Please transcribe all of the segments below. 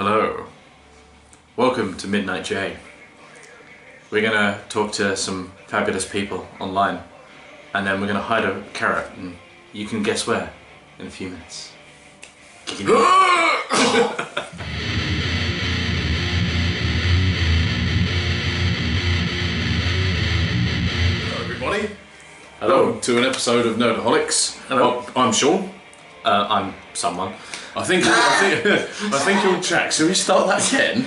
Hello. Welcome to Midnight J. We're gonna talk to some fabulous people online, and then we're gonna hide a carrot, and you can guess where in a few minutes. Hello everybody. Hello. Welcome to an episode of Nerdaholics. Hello. I'm Sean. I'm someone. I think you're Jack. Shall we start that again?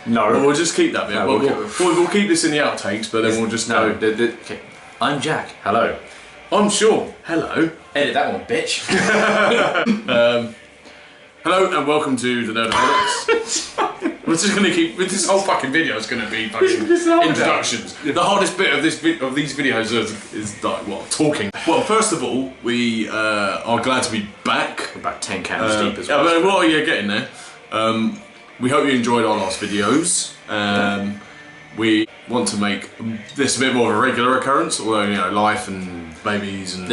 No. Or we'll just keep that bit. No, we'll keep this in the outtakes, but then we'll just No. go. Okay. I'm Jack. Hello. I'm Sean. Hello. Edit that one, bitch. Hello and welcome to the Nerdaholics. We're just gonna keep. This whole fucking video is gonna be fucking introductions. The hardest bit of these videos is like what, talking. Well, first of all, we are glad to be back. We're about 10 cans deep as well. Yeah, well, you're getting there. We hope you enjoyed our last videos. We want to make this a bit more of a regular occurrence, although you know, life and babies and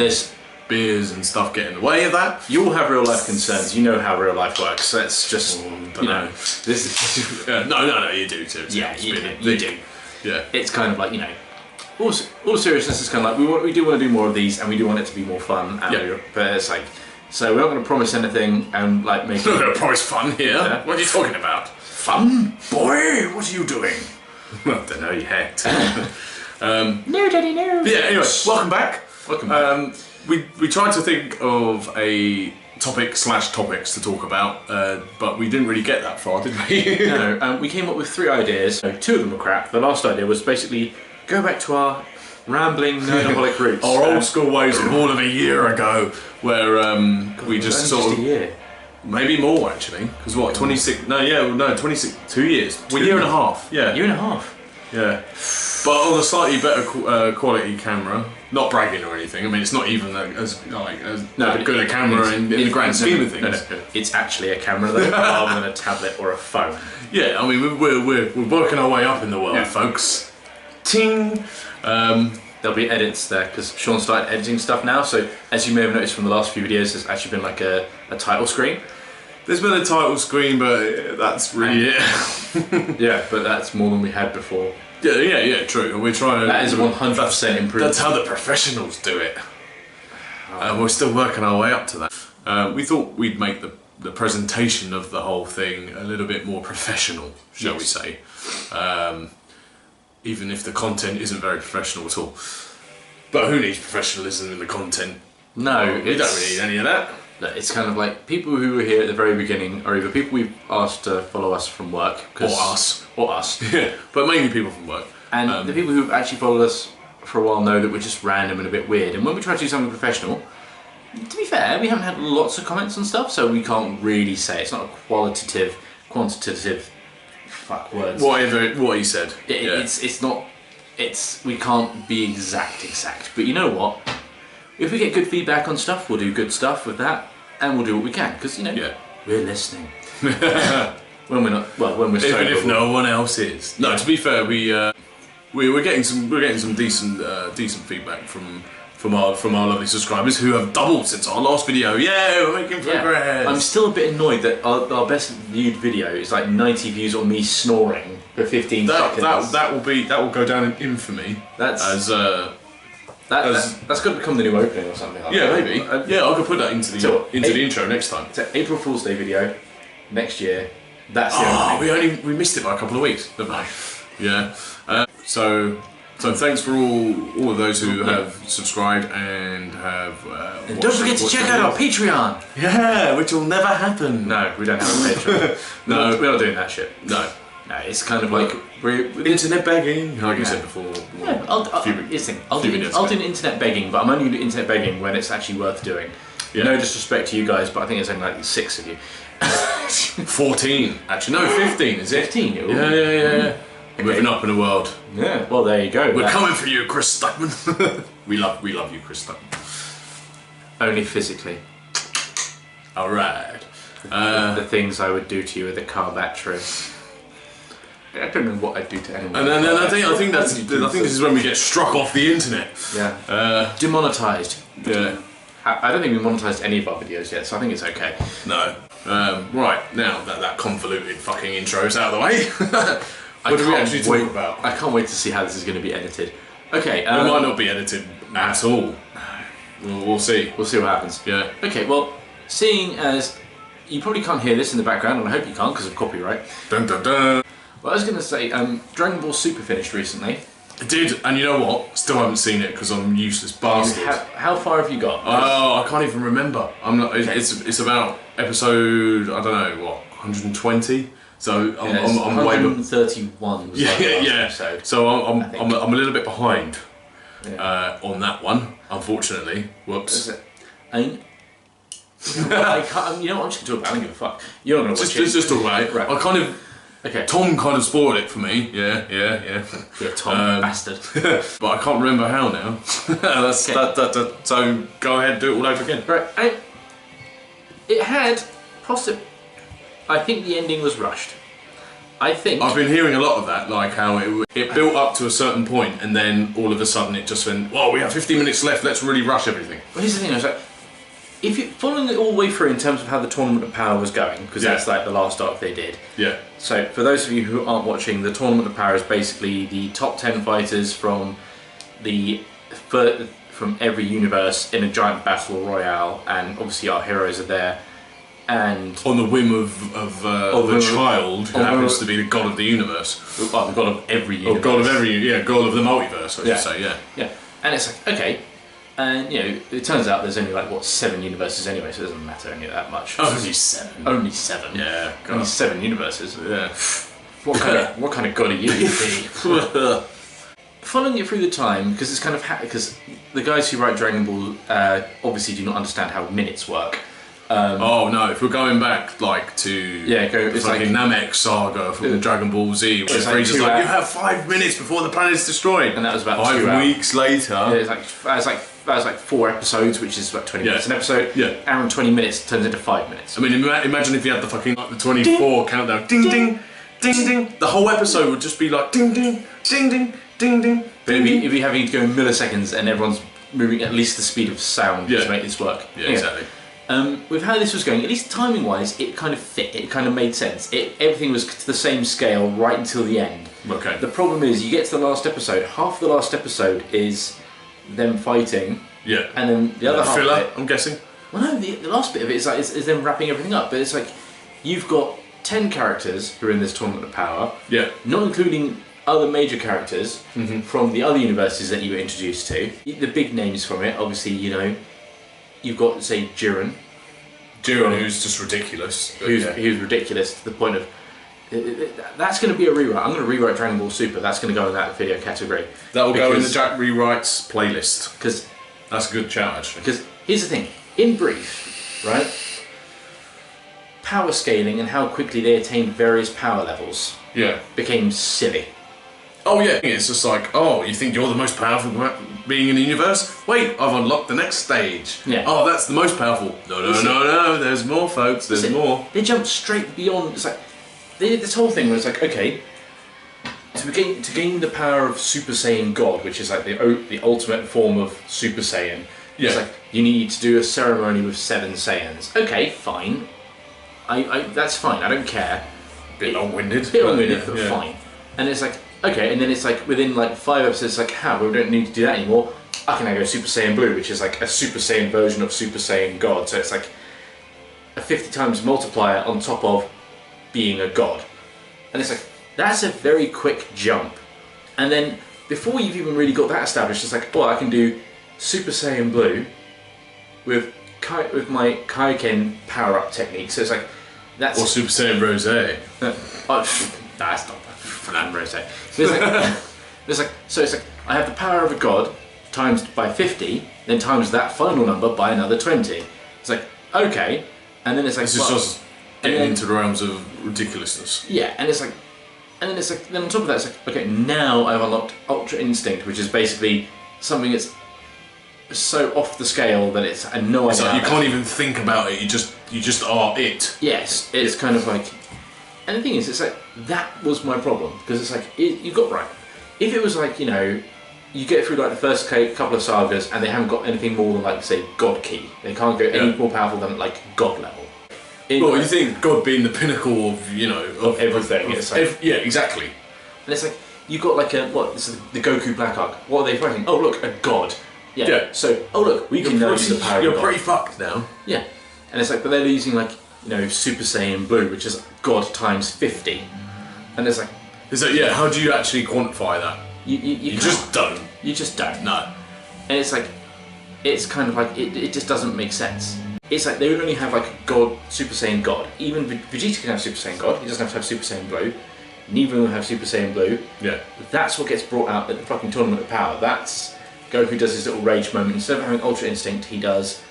beers and stuff get in the way of that. You all have real life concerns. You know how real life works. That's just, you know, this is. No, you do too. Yeah, you do. Yeah. It's kind of like, you know, all seriousness is kind of like we do want to do more of these, and we do want it to be more fun. And but it's like, so we're not going to promise anything and like make. We're not going to promise fun here. Yeah. What are you talking about? Fun, boy. What are you doing? I don't know yet. No, Daddy, no. Yeah. Anyway, welcome back. Welcome back. We tried to think of a topics to talk about, but we didn't really get that far, did we? No, we came up with 3 ideas. So 2 of them were crap. The last idea was basically go back to our rambling nerdaholic roots. Our old school ways of more than a year ago, where we just sort of... a year. Maybe more actually, because what, 26, no, 26, 2 years. Well, a year and a half, yeah. Year and a half. Yeah. But on a slightly better quality camera. Not bragging or anything. I mean, it's not even as good a camera in the grand scheme of things. No. It's actually a camera though, rather than a tablet or a phone. Yeah, I mean, we're working our way up in the world, folks. Ting. There'll be edits there because Sean started editing stuff now. So as you may have noticed from the last few videos, there's actually been like a title screen. There's been a title screen, but that's really it. Yeah, but that's more than we had before. Yeah, true. And we're trying to. That is 100% improvement. That's how the professionals do it. We're still working our way up to that. We thought we'd make the presentation of the whole thing a little bit more professional, shall we say. Even if the content isn't very professional at all. But who needs professionalism in the content? No, we don't really need any of that. It's kind of like people who were here at the very beginning are either people we've asked to follow us from work. Or us. Yeah, but mainly people from work. And the people who've actually followed us for a while know that we're just random and a bit weird. And when we try to do something professional, to be fair, we haven't had lots of comments and stuff, so we can't really say. It's not a quantitative, fuck words. Whatever, what he said. It's not, we can't be exact. But you know what? If we get good feedback on stuff, we'll do good stuff with that, and we'll do what we can, because, you know, we're listening. When we're not, well, when we're sober. Even if no one else is. No, to be fair, we're getting some decent feedback from our lovely subscribers who have doubled since our last video. Yeah, we're making progress. I'm still a bit annoyed that our best viewed video is like 90 views on me snoring for 15 seconds. That will go down in infamy. That's got to become the new opening or something like that. Yeah, maybe. I could put that into the intro next time. It's an April Fool's Day video next year. That's the opening. We missed it by a couple of weeks, didn't we? Yeah. So thanks for all of those who have subscribed and have. And don't forget to check out our Patreon. Yeah, which will never happen. No, we don't have a Patreon. No, we're not doing that shit. No, it's kind of like we're internet begging, like you said before. Yeah, I'll do internet begging, but I'm only going to do internet begging when it's actually worth doing. Yeah. No disrespect to you guys, but I think it's only like 6 of you. 14, actually, no, 15, is it? 15, yeah. Okay. Moving up in the world. Yeah, well, there you go. We're coming for you, Chris Stuckman. we love you, Chris Stuckman. Only physically. Alright. The things I would do to you with a car battery. I don't know what I'd do to anyone. And then I think this is when we get struck off the internet. Yeah. Demonetized. Yeah. I don't think we monetized any of our videos yet, so I think it's okay. No. Right, now that convoluted fucking intro's out of the way, what do we actually talk about? I can't wait to see how this is going to be edited. Okay. It might not be edited at all. We'll see. We'll see what happens. Yeah. Okay, well, seeing as you probably can't hear this in the background, and I hope you can't because of copyright. Dun dun dun. Well, I was going to say, Dragon Ball Super finished recently. It did, and you know what? Still haven't seen it because I'm a useless bastard. How far have you got? Oh, I can't even remember. I'm not. Okay. It's about episode, I don't know what, 120. So I'm way 131. Was like the last episode. So I'm a little bit behind on that one, unfortunately. Whoops. I can't. You know what? I'm just gonna talk about it. I don't give a fuck. You're not gonna watch it. Just talk about it. Right. I kind of. Okay. Tom kind of spoiled it for me. Yeah. Yeah, Tom, bastard. But I can't remember how now. So go ahead, do it all over again. Right. It had I think the ending was rushed. I've been hearing a lot of that, like how it built up to a certain point, and then all of a sudden it just went, "Well, we have 15 minutes left. Let's really rush everything." Well, here's the thing. I was like, if you're following it all the way through in terms of how the Tournament of Power was going, because that's like the last arc they did. Yeah. So for those of you who aren't watching, the Tournament of Power is basically the top 10 fighters from every universe in a giant battle royale, and obviously our heroes are there. And on the whim of a child who happens to be the god of the universe. Well, the god of every universe. Or god of god of the multiverse, I should say, Yeah. And it's like, okay. And, it turns out there's only, 7 universes anyway, so it doesn't matter any that much. Only 7? Only 7. Yeah. Only 7 universes. Yeah. What kind of god are you, Following it through the time, because it's kind of... because the guys who write Dragon Ball obviously do not understand how minutes work. Oh no! If we're going back to it's fucking Namek saga from Dragon Ball Z, where Frieza's like, you have 5 minutes before the planet's destroyed, and that was about 5 weeks later. Yeah, that was like 4 episodes, which is about 20 minutes an episode. Yeah, hour and 20 minutes turns into 5 minutes. I mean, imagine if you had the fucking the 24 countdown, ding ding, ding ding. The whole episode would just be like ding ding, ding ding, ding ding. But it'd be having to go in milliseconds, and everyone's moving at least the speed of sound to make this work. Yeah, exactly. With how this was going, at least timing-wise, it kind of fit. It kind of made sense. Everything was to the same scale right until the end. Okay. The problem is, you get to the last episode. Half the last episode is them fighting. Yeah. And then the other half filler, of it, I'm guessing. Well, no, the last bit of it is them wrapping everything up. But it's like you've got 10 characters who are in this Tournament of Power. Yeah. Not including other major characters from the other universes that you were introduced to. The big names from it, obviously, you've got, say, Jiren, who's just ridiculous. Who's ridiculous to the point of... That's going to be a rewrite. I'm going to rewrite Dragon Ball Super. That's going to go in that video category. That will go in the Jack Rewrites playlist. Because that's a good shout, actually. Because here's the thing. In brief, right? Power scaling and how quickly they attained various power levels became silly. Oh yeah, it's just like, oh, you think you're the most powerful being in the universe? Wait, I've unlocked the next stage. Yeah. Oh, that's the most powerful. No, there's more, folks, there's more. They jumped straight beyond, it's like, they did this whole thing where it's like, okay, to gain the power of Super Saiyan God, which is like the ultimate form of Super Saiyan, it's like, you need to do a ceremony with 7 Saiyans. Okay, fine. That's fine, I don't care. Bit long-winded. But fine. And it's like, okay, and then it's like within 5 episodes, it's like, we don't need to do that anymore. I can now go Super Saiyan Blue, which is like a Super Saiyan version of Super Saiyan God. So it's like a 50 times multiplier on top of being a god. And it's like, that's a very quick jump. And then before you've even really got that established, it's like, I can do Super Saiyan Blue with my Kaioken power-up technique. So it's like, that's... Or Super Saiyan Rose. That's not Fernand Rose. So it's like, I have the power of a god times by 50, then times that final number by another 20. It's like, okay, and then it's like... This is just getting into the realms of ridiculousness. Yeah, and it's like... And then it's like, then on top of that, it's like, okay, now I've unlocked Ultra Instinct, which is basically something that's so off the scale that it's a no idea. It's like you can't even think about it, you just are it. Yes, it's kind of like... And the thing is, it's like, that was my problem, because it's like, you got right. If it was like, you get through the first couple of sagas and they haven't got anything more than say God Key. They can't go any more powerful than God level. Well, you think God being the pinnacle of, you know, of everything. It's like, yeah, exactly. And it's like, you got like this is the Goku Black Arc. What are they fighting? Oh look, a god. Yeah. So, oh look, we can now use the power of God. You're pretty fucked now. Yeah. And it's like, but they're using like, you know, Super Saiyan Blue, which is God times 50. And it's like... Yeah, how do you actually quantify that? You just don't. You just don't. No. And it's like, it's kind of like, it just doesn't make sense. It's like, they would only have like God, Super Saiyan God. Even Vegeta can have Super Saiyan God, he doesn't have to have Super Saiyan Blue. Neither of them have Super Saiyan Blue. Yeah. That's what gets brought out at the fucking Tournament of Power. That's Goku does his little rage moment. Instead of having Ultra Instinct, he does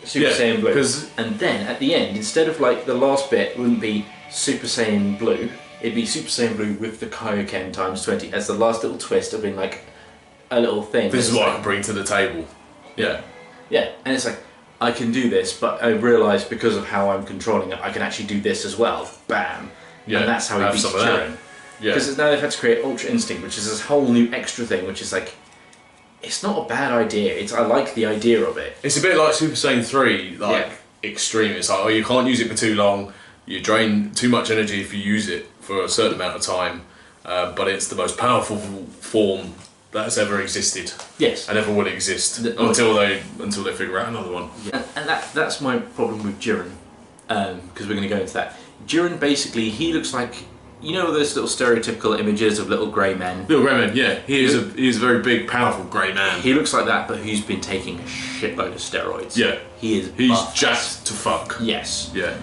Super Saiyan Blue. And then at the end, instead of like the last bit wouldn't be Super Saiyan Blue, it'd be Super Saiyan Blue with the Kaioken times 20 as the last little twist of being like a little thing. This is what I can bring to the table. Yeah. Yeah, and it's like, I can do this, but I realise because of how I'm controlling it, I can actually do this as well. Bam. Yeah. And that's how he beats Jiren. Yeah. Because now they've had to create Ultra Instinct, which is this whole new extra thing, which is like, it's not a bad idea. I like the idea of it. It's a bit like Super Saiyan 3, like extreme. It's like, oh, you can't use it for too long. You drain too much energy if you use it for a certain amount of time. But it's the most powerful form that's ever existed. Yes. And ever will exist until they figure out another one. Yeah. And that's my problem with Jiren, because we're going to go into that. Jiren basically, he looks like, you know those little stereotypical images of little grey men? Little grey men, yeah. He is a very big, powerful grey man. He looks like that, but he's been taking a shitload of steroids. Yeah. He's jacked to fuck. Yes. Yeah.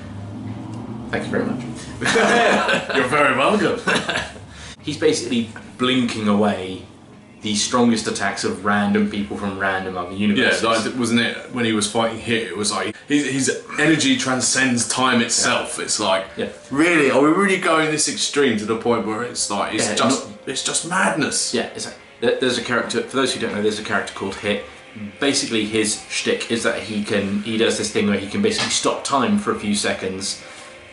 Thank you very much. You're very welcome. He's basically blinking away the strongest attacks of random people from random other universes. Yeah, like, wasn't it when he was fighting Hit? It was like his energy transcends time itself. Yeah. It's like, really, are we really going this extreme to the point where it's like it's just madness? Yeah, it's like, there's a character. For those who don't know, there's a character called Hit. Basically, his shtick is that he does this thing where he can basically stop time for a few seconds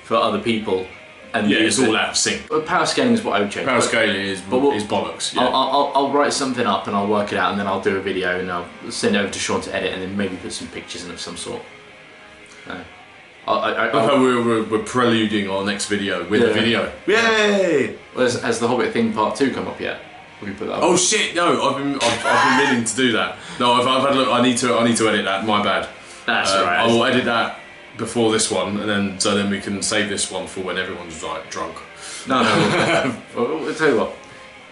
for other people. And it's all out of sync. Power scaling is what I would change. Power scaling is bollocks. Yeah. I'll write something up and I'll work it out, and then I'll do a video and I'll send it over to Sean to edit, and then maybe put some pictures in of some sort. We're preluding our next video with a video. Yay! Well, has the Hobbit thing part 2 come up yet? We put that up. Oh shit! No, I've been meaning to do that. No, I've had a look. I need to edit that. My bad. That's alright. I will edit that before this one, and then we can save this one for when everyone's like drunk. No. I'll tell you what.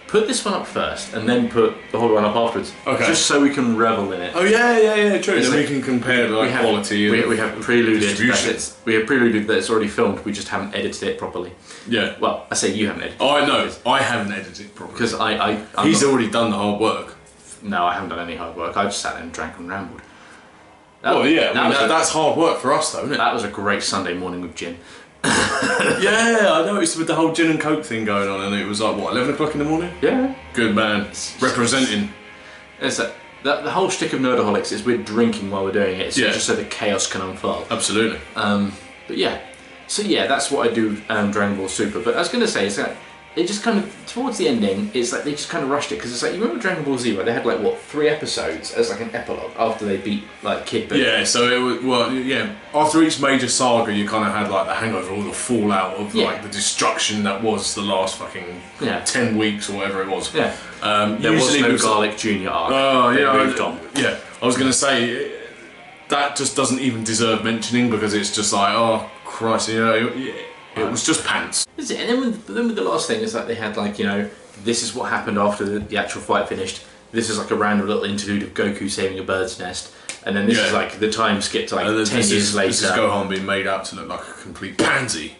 Put this one up first, and then put the whole one up afterwards. Okay. Just so we can revel in it. Oh yeah, true. Then we can compare the quality. We have preluded that it's already filmed. We just haven't edited it properly. Yeah. Well, I say you haven't edited. Oh, I know. I haven't edited it properly. Because he's already done the hard work. No, I haven't done any hard work. I just sat there and drank and rambled. That's hard work for us, though, isn't it? That was a great Sunday morning with gin. Yeah, I noticed with the whole gin and coke thing going on, and it was like, what, 11 o'clock in the morning? Yeah. Good man. Representing. It's the whole shtick of Nerdaholics is we're drinking while we're doing it, just so the chaos can unfold. Absolutely. But yeah. So yeah, that's what I do, Dragon Ball Super. But I was going to say, it's like, they just kind of, towards the ending, it's like they just kind of rushed it, because it's like, you remember Dragon Ball Z, where they had like, what, 3 episodes as like an epilogue after they beat like Kid Buu? Yeah, so it was, after each major saga you kind of had like the hangover, all the fallout of like the destruction that was the last fucking 10 weeks or whatever it was. Yeah. There was no Garlic Jr. arc. Oh, yeah. I was going to say, that just doesn't even deserve mentioning, because it's just like, oh Christ, it was just pants. Is it? And then with the last thing, it's like they had like, this is what happened after the actual fight finished. This is like a random little interlude of Goku saving a bird's nest. And then this is like the time skip to like 10 years later. This is Gohan being made out to look like a complete pansy.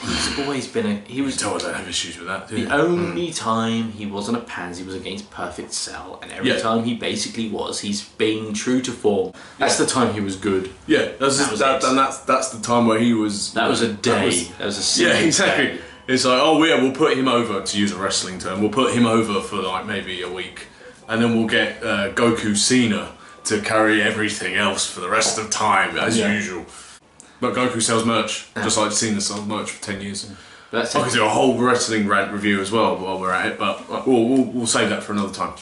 He's always been I don't have issues with that, do you? The only time he wasn't a pansy was against Perfect Cell, and every time he basically he's being true to form. That's the time he was good. Yeah, that's the time where he was. That was a day. That was a single exactly. Day. It's like, oh yeah, we'll put him over, to use a wrestling term. We'll put him over for like maybe a week, and then we'll get Goku Cena to carry everything else for the rest of time as usual. But Goku sells merch, just like Cena sells merch for 10 years. I could do a whole wrestling rant review as well while we're at it, but we'll save that for another time.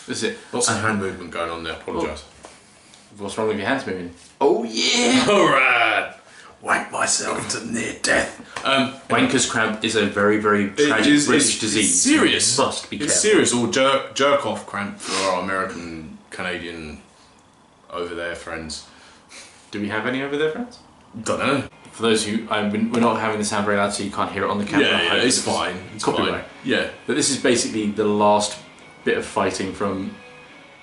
That's it. Lots of hand movement going on there, apologise. What's wrong with your hands moving? Oh yeah! Alright! wank myself to near death. Wanker's cramp is a very, very tragic British disease. It's serious. You must be careful. It's serious. Or jerk off cramp for our American, Canadian, over there friends. Do we have any over there, friends? Don't know. For those who, we're not having the sound very loud, so you can't hear it on the camera. Yeah, it's fine. It's copyright. Fine. Yeah. But this is basically the last bit of fighting from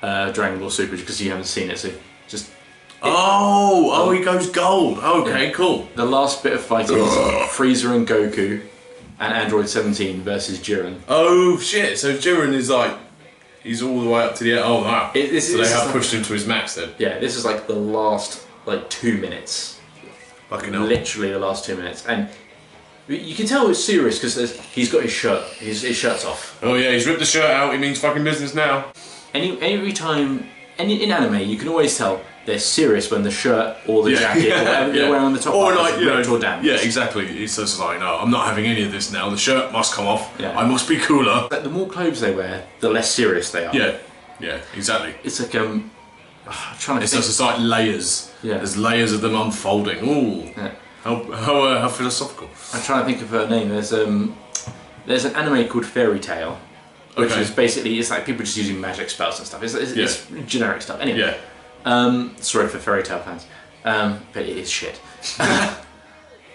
Dragon Ball Super, because you haven't seen it, so just... Oh, he goes gold. Okay, cool. The last bit of fighting is Frieza and Goku and Android 17 versus Jiren. Oh shit! So Jiren is like, he's all the way up to the... Oh wow. So they have pushed him to his max then. Yeah, this is like the last 2 minutes. Fucking hell. Literally the last 2 minutes, and you can tell it's serious because he's got his shirt. His shirt's off. Oh yeah, he's ripped the shirt out. He means fucking business now. Every time, in anime, you can always tell they're serious when the shirt or the jacket or whatever they're wearing on the top or like, you know, or damaged. Yeah, exactly. It's just like, no, I'm not having any of this now. The shirt must come off. Yeah. I must be cooler. Like, the more clothes they wear, the less serious they are. Yeah, exactly. It's like I'm trying to. It's just like layers. Yeah. There's layers of them unfolding. Ooh. Yeah. How philosophical. I'm trying to think of her name. There's an anime called Fairy Tail, which is basically, it's like people just using magic spells and stuff. It's generic stuff. Anyway. Yeah. Sorry for Fairy Tail fans, but it is shit.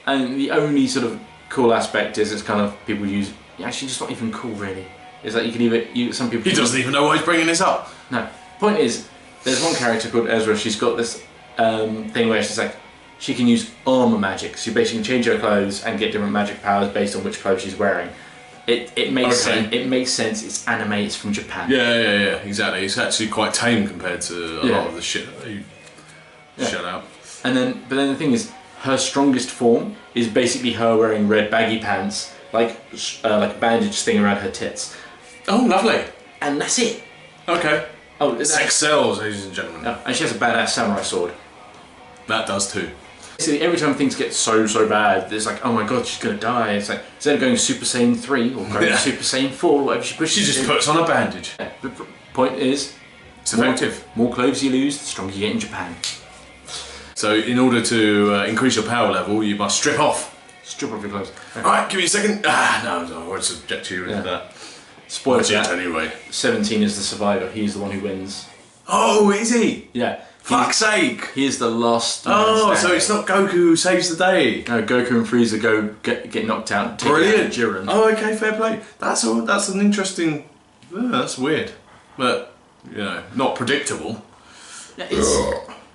And the only sort of cool aspect is it's kind of people use. Actually, just not even cool really. It's like you can either some people. He doesn't even know why he's bringing this up. No. Point is, there's one character called Ezra. She's got this thing where she's like, she can use armor magic. So you basically change her clothes and get different magic powers based on which clothes she's wearing. It makes sense. It makes sense. It's anime. It's from Japan. Yeah, exactly. It's actually quite tame compared to a lot of the shit that they shut out. But then the thing is, her strongest form is basically her wearing red baggy pants, like a bandage thing around her tits. Oh, lovely. And that's it. Okay. Oh, sex sells, ladies and gentlemen. Oh, and she has a badass samurai sword. That does too. So every time things get so bad, it's like, oh my god, she's gonna die. It's like, instead of going Super Saiyan 3 or going Super Saiyan 4, whatever she pushes, she just puts on a bandage. Yeah. The point is, it's effective. More clothes you lose, the stronger you get in Japan. So in order to increase your power level, you must strip off. Strip off your clothes. Okay. Alright, give me a second. No, I won't subject you into that. Spoiler that. Anyway. 17 is the survivor, he's the one who wins. Oh, is he? Yeah. Fuck's sake! He is the last. Oh, so it's not Goku who saves the day. No, Goku and Frieza get knocked out. Brilliant, Jiren. Oh, okay, fair play. That's an interesting. That's weird, but you know, not predictable. Yeah,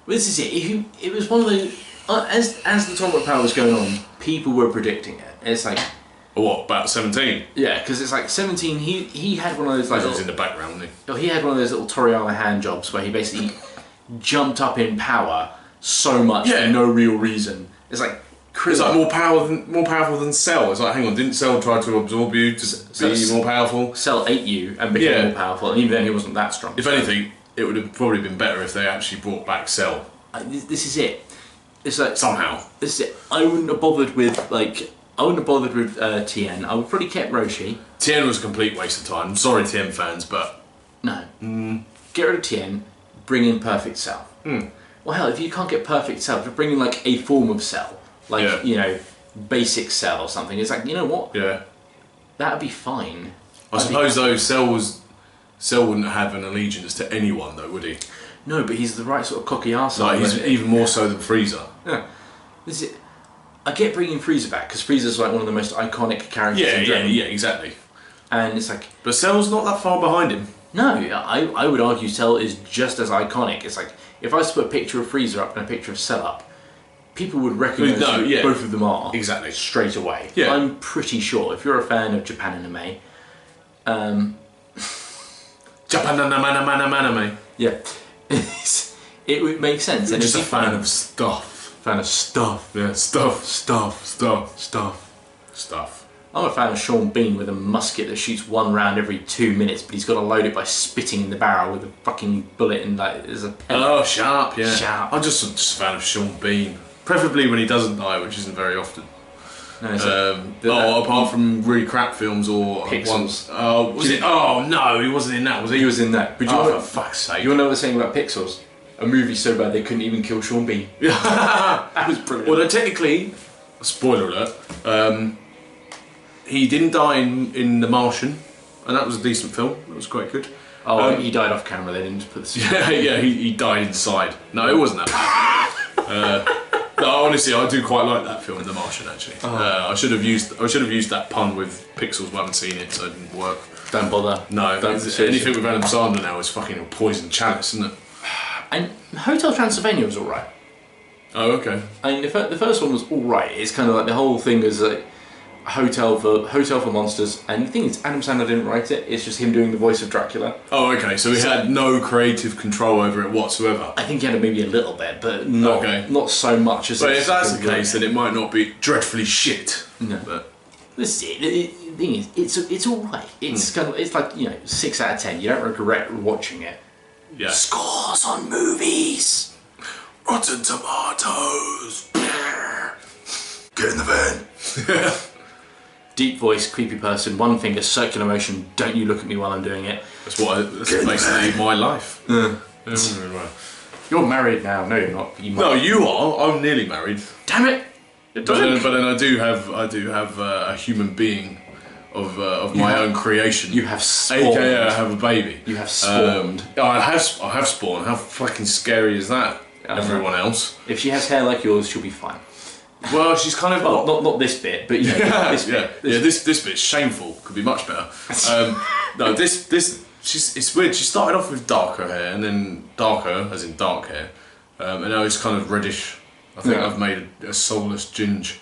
this is it. It was one of those. As the tournament power was going on, people were predicting it. It's like. What, about 17? Yeah, because it's like 17. He had one of those like. He was in the background, wasn't he? He had one of those little Toriyama hand jobs where he basically jumped up in power so much for no real reason. It's like it's like more powerful than Cell. It's like, hang on, didn't Cell try to absorb you to be more powerful? Cell ate you and became more powerful, and even then he wasn't that strong. If anything, it would have probably been better if they actually brought back Cell. This is it. It's like somehow. This is it. I wouldn't have bothered with Tien. I would probably kept Roshi. Tien was a complete waste of time. Sorry, Tien fans, but no. Get rid of Tien. Bring in Perfect Cell. Well, hell, if you can't get Perfect Cell, just bring in like a form of Cell, like you know, basic Cell or something. It's like, you know what? Yeah, that'd be fine. I suppose though, Cell wouldn't have an allegiance to anyone though, would he? No, but he's the right sort of cocky arsehole. Like, he's even more so than Frieza. Yeah, this is it. I get bringing Frieza back because Frieza's like one of the most iconic characters. Yeah, exactly. And it's like, but Cell's not that far behind him. No, I would argue Cell is just as iconic. It's like, if I was to put a picture of Frieza up and a picture of Cell up, people would recognise who both of them are straight away. Yeah. I'm pretty sure, if you're a fan of Japan anime, Japan anime. Yeah. It would make sense. And just a fan of stuff. Fan of stuff. Yeah, stuff. I'm a fan of Sean Bean with a musket that shoots one round every 2 minutes, but he's got to load it by spitting in the barrel with a fucking bullet and like there's a pen. Oh, sharp, yeah. Sharp. I'm just a fan of Sean Bean. Preferably when he doesn't die, which isn't very often. No, apart from really crap films or Pixels. Was it? Oh no, he wasn't in that, was he? He was in that. But for fuck's sake! You want to know what they're saying about Pixels? a movie so bad they couldn't even kill Sean Bean. That was brilliant. Well, technically, spoiler alert, he didn't die in The Martian, and that was a decent film. That was quite good. Oh, he died off camera. They didn't put the. Yeah, he died inside. No, it wasn't that. No, honestly, I do quite like that film, The Martian. Actually, I should have used that pun with Pixels. I haven't seen it, so it didn't work. Don't bother. No, anything with Adam Sandler now is fucking a poison chalice, isn't it? And Hotel Transylvania was alright. Oh, okay. I mean, the first one was alright. It's kind of like the whole thing is a hotel for monsters, and the thing is, Adam Sandler didn't write it. It's just him doing the voice of Dracula. Oh, okay. So he had no creative control over it whatsoever. I think he had maybe a little bit, but not so much as. But if that's the case, then it might not be dreadfully shit. No. But this is it. The thing is, it's alright. It's kind of, it's like 6 out of 10. You don't regret watching it. Yeah. Scores on movies. Rotten Tomatoes. Get in the van. Deep voice, creepy person, one finger, circular motion. Don't you look at me while I'm doing it. That's basically my life. You're married now. No, you're not. No, you are. I'm nearly married. Damn it! But then I do have a human being of my own creation. You have spawned. AKA I have a baby. You have spawned. I have spawned. How fucking scary is that? Everyone else. If she has hair like yours, she'll be fine. Well, she's kind of not this bit, but this bit. This bit's shameful. Could be much better. No, it's weird. She started off with darker hair, and then darker, as in dark hair, and now it's kind of reddish. I think I've made a soulless ginge.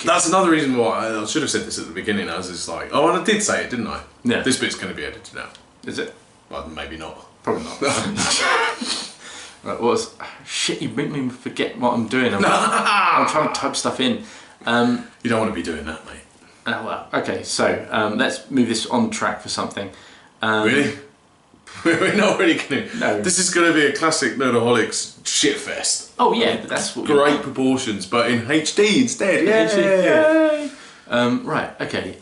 That's another reason why I should have said this at the beginning. As it's like, and I did say it, didn't I? Yeah. This bit's going to be edited out. Is it? Well, maybe not. Probably not. Right, shit, you make me forget what I'm doing. I'm trying to type stuff in. You don't want to be doing that, mate. Well, okay, so let's move this on track for something. Really? We're not really going to. No. This is going to be a classic Nerdaholics shitfest. Oh yeah, but that's what. Great proportions, but in HD instead. Yay! Right, okay.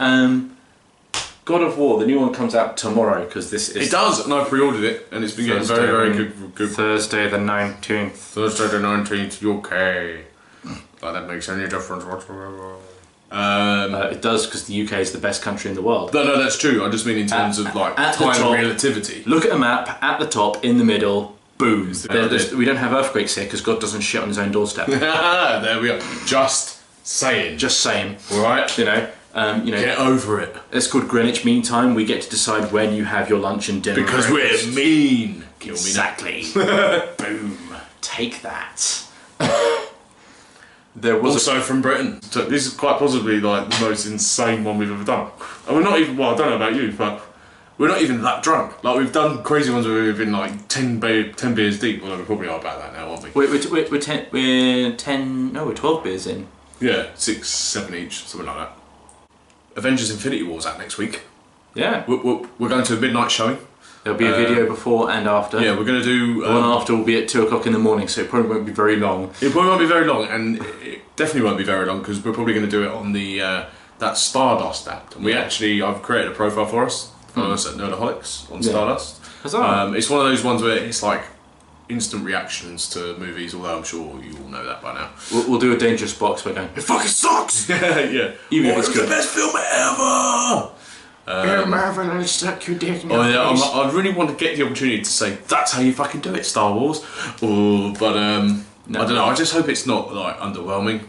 God of War, the new one comes out tomorrow because this is. It does, and I pre-ordered it, and it's been getting very, very good. Thursday the 19th. Thursday the 19th, UK. Like that makes any difference whatsoever. It does because the UK is the best country in the world. No, that's true. I just mean in terms of like time relativity. Look at a map at the top, in the middle. Boom. We don't have earthquakes here because God doesn't shit on his own doorstep. There we are. Just saying. All right. Get over it. It's called Greenwich Mean Time. We get to decide when you have your lunch and dinner. Because we're mean. Exactly. Boom. Take that. There was also from Britain. So this is quite possibly like the most insane one we've ever done. And we're not even. Well, I don't know about you, but we're not even that drunk. Like we've done crazy ones where we've been like 10 beers deep. Although we probably are about that now, aren't we? We're 12 beers in. Yeah, 6, 7 each, something like that. Avengers Infinity War's out next week. Yeah. We're going to a midnight showing. There'll be a video before and after. Yeah, we're going to do... the one after will be at 2 o'clock in the morning, so it probably won't be very long. It probably won't be very long, and it definitely won't be very long, because we're probably going to do it on the that Stardust app. And I've created a profile for us. Follow us at Nerdaholics on Stardust. It's one of those ones where it's like instant reactions to movies, although I'm sure you all know that by now. We'll do a dangerous box. We're going, it fucking sucks! Yeah. Even if it's good. The best film ever! Marvin, I stuck your dick in your face. I really want to get the opportunity to say, that's how you fucking do it, Star Wars. But I don't know, I just hope it's not like underwhelming.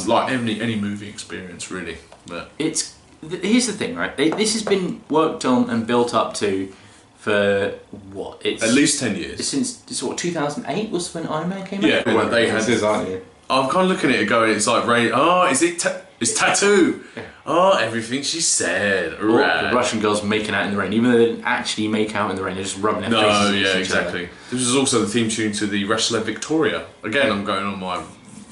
Like any movie experience, really. But here's the thing, right? This has been worked on and built up to for what? It's at least 10 years. Since 2008 was when Iron Man came out? Yeah, when they had this, aren't you? I'm kind of looking at it going, it's like, it's Tattoo! Yeah. Oh, everything she said. Right. The Russian girls making out in the rain, even though they didn't actually make out in the rain, they're just rubbing their faces against each other. Exactly. This is also the theme tune to the wrestler Victoria. Again, I'm going on my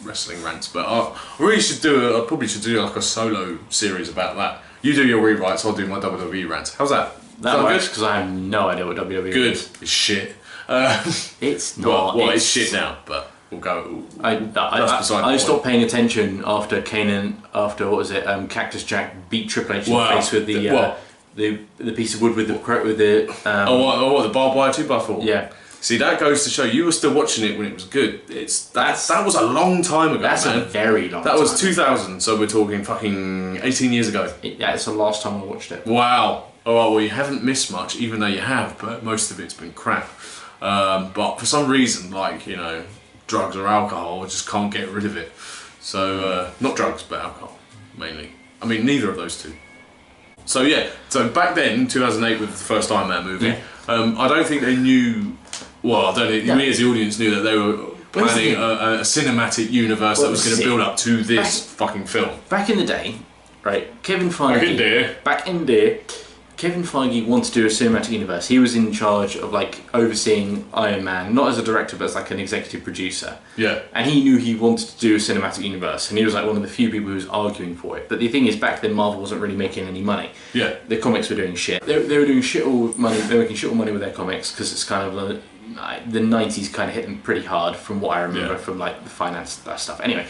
wrestling rants, but I probably should do like a solo series about that. You do your rewrites, I'll do my WWE rants. How's that? That works, because I have no idea what WWE is. Good. It's shit. It's not. Well, it's shit now, but we'll go. I stopped paying attention after what was it? Cactus Jack beat Triple H in the face with the piece of wood with the the barbed wire 2x4. Yeah. See, that goes to show you were still watching it when it was good. That was a long time ago. That's man. a very long time. That was 2000, so we're talking fucking 18 years ago. Yeah, it's the last time I watched it. Wow. Alright, well, you haven't missed much, even though you have, but most of it's been crap. But for some reason, like, you know, drugs or alcohol, I just can't get rid of it. So, not drugs, but alcohol, mainly. I mean, neither of those two. So yeah, so back then, 2008 with the first Iron Man movie, I don't think they knew, well, I don't think, we as the audience knew that they were planning a cinematic universe that was going to build up to this fucking film. Back in the day, right, Kevin Feige... Back in there, Kevin Feige wanted to do a cinematic universe. He was in charge of like overseeing Iron Man, not as a director but as like an executive producer. Yeah. And he knew he wanted to do a cinematic universe, and he was like one of the few people who was arguing for it. But the thing is, back then Marvel wasn't really making any money. Yeah. The comics were doing shit. They were doing shit all money. They were making shit all money with their comics because it's kind of the 90s kind of hit them pretty hard from what I remember from like the finance stuff. Anyway.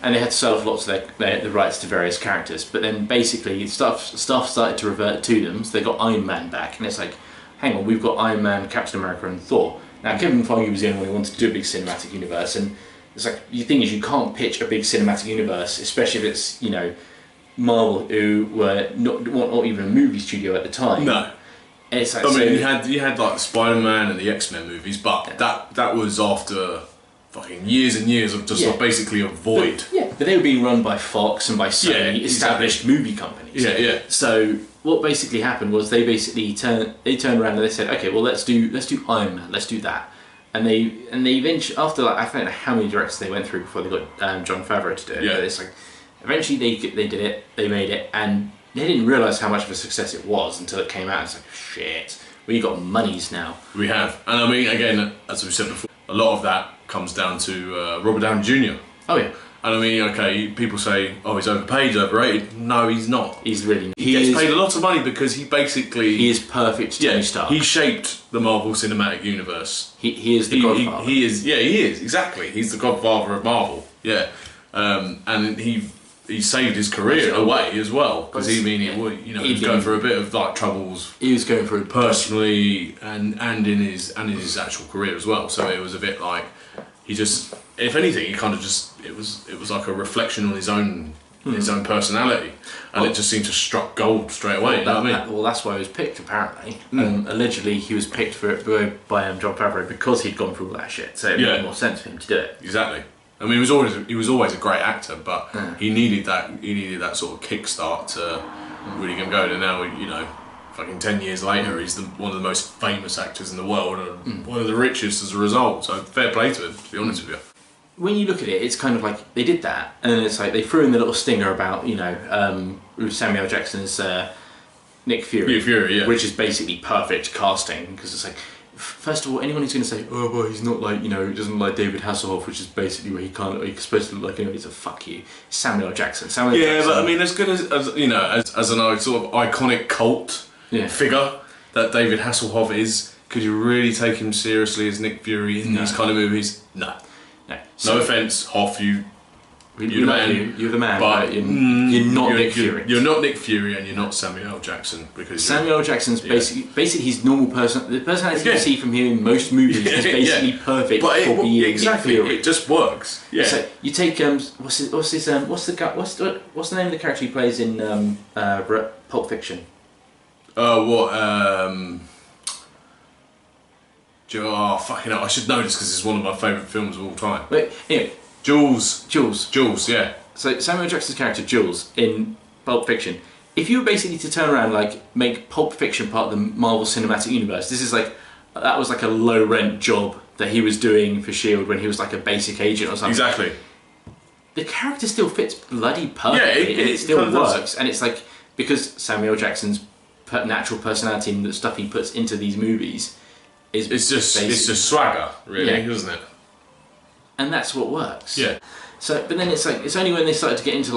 And they had to sell off lots of the rights to various characters, but then basically stuff started to revert to them. So they got Iron Man back, and it's like, hang on, we've got Iron Man, Captain America, and Thor. Now Kevin Feige was the only one who wanted to do a big cinematic universe, and it's like the thing is you can't pitch a big cinematic universe, especially if it's Marvel, who were not even a movie studio at the time. No. And it's like, I mean, you had like Spider-Man and the X-Men movies, but that was after fucking years and years of just basically a void. But they were being run by Fox and by Sony, established movie companies. Yeah. So what basically happened was they basically turned around and they said, okay, well let's do Iron Man, let's do that. And they eventually, after like, I don't know how many directors they went through before they got Jon Favreau to do it. Yeah. But it's like eventually they did it, they made it, and they didn't realise how much of a success it was until it came out. It's like, shit, we got monies now. We have, and I mean, again, as we said before, a lot of that comes down to Robert Downey Jr. Oh yeah. And I mean, okay, people say, oh, he's overpaid, he's overrated. No, he's not. He's really not. He gets paid a lot of money because he basically... He is perfect Tony Stark. He shaped the Marvel Cinematic Universe. He is the godfather. He is, exactly. He's the godfather of Marvel. Yeah. And he saved his career in a way as well, because he was going through a bit of like troubles. He was going through personally and in his actual career as well. So it was a bit like he just, if anything, he kind of just it was like a reflection on his own personality, and it just seemed to struck gold straight away. Well, that's why he was picked apparently. Allegedly, he was picked for it by Jon Favreau because he'd gone through all that shit. So it made more sense for him to do it. Exactly. I mean, he was always a great actor, but he needed that sort of kickstart to really get him going. And now, fucking 10 years later, he's one of the most famous actors in the world and one of the richest as a result. So fair play to him, to be honest with you. When you look at it, it's kind of like they did that, and then it's like they threw in the little stinger about Samuel Jackson's Nick Fury, which is basically perfect casting, because it's like, first of all, anyone who's going to say, oh well, he's not like, he doesn't like David Hasselhoff, which is basically where he's supposed to look like, he's a fuck you. Samuel Jackson. But I mean, as good as an sort of iconic cult figure that David Hasselhoff is, could you really take him seriously as Nick Fury in these kind of movies? No. No offence, Hoff, you're the man. You're the man, but you're not Nick Fury. You're not Nick Fury, and you're not Samuel L. Jackson, because Samuel L. Jackson's basically his normal person. The personality you see from him in most movies is basically perfect for being Nick Fury. It just works. Yeah. So you take what's the name of the character he plays in Pulp Fiction? Oh fucking hell! I should know this because it's one of my favourite films of all time. But anyway. Jules, yeah. So Samuel Jackson's character Jules in Pulp Fiction, if you were basically to turn around and make Pulp Fiction part of the Marvel Cinematic Universe, that was like a low rent job that he was doing for S.H.I.E.L.D. when he was like a basic agent or something. Exactly. The character still fits bloody perfectly, and it still works, and it's like, because Samuel Jackson's natural personality and the stuff he puts into these movies it's just swagger, really, isn't it? And that's what works. Yeah. So, but then it's like, it's only when they started to get into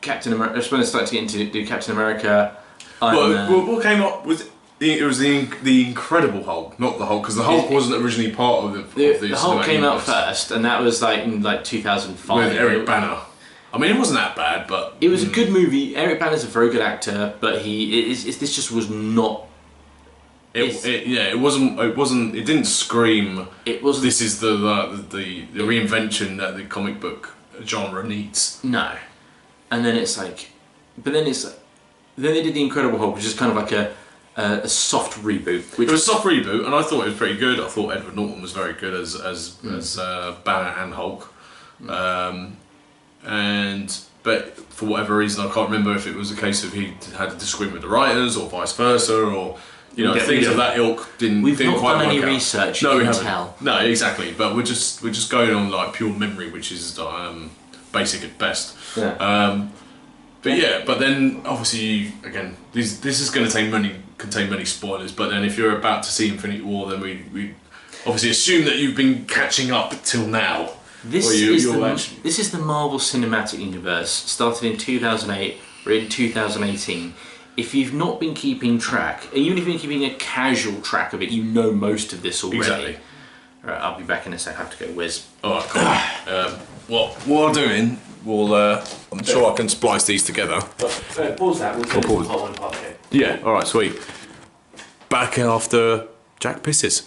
Captain America. When they started to get into do Captain America. What came up was it was the Incredible Hulk, not the Hulk, because the Hulk wasn't originally part of the Hulk came out first, and that was in 2005 with Eric Bana. I mean, it wasn't that bad, but it was a good movie. Eric Bana's a very good actor, but this just was not It wasn't. It didn't scream. It wasn't. This is the reinvention that the comic book genre needs. No, and then it's like, but then it's like, then they did the Incredible Hulk, which is kind of like a soft reboot. Which it was a soft reboot, and I thought it was pretty good. I thought Edward Norton was very good as Banner and Hulk. But for whatever reason, I can't remember if it was a case of he had a disagreement with the writers or vice versa, or things of that ilk didn't. We've didn't not quite done any work out. research. No, we haven't. Tell. No, exactly. But we're just going on like pure memory, which is basic at best. Yeah. But then obviously again, this is going to contain many spoilers. But then if you're about to see Infinity War, then we obviously assume that you've been catching up till now. This is the Marvel Cinematic Universe, started in 2008, we're in 2018. If you've not been keeping track, even if you've been keeping a casual track of it, you know most of this already. Exactly. Right, I'll be back in a sec, I have to go whiz. Alright, cool. What I'm doing, I'm sure I can splice these together. Pause that, we'll pause. Part 1 and Part 2. Yeah, alright, sweet. Back after Jack pisses.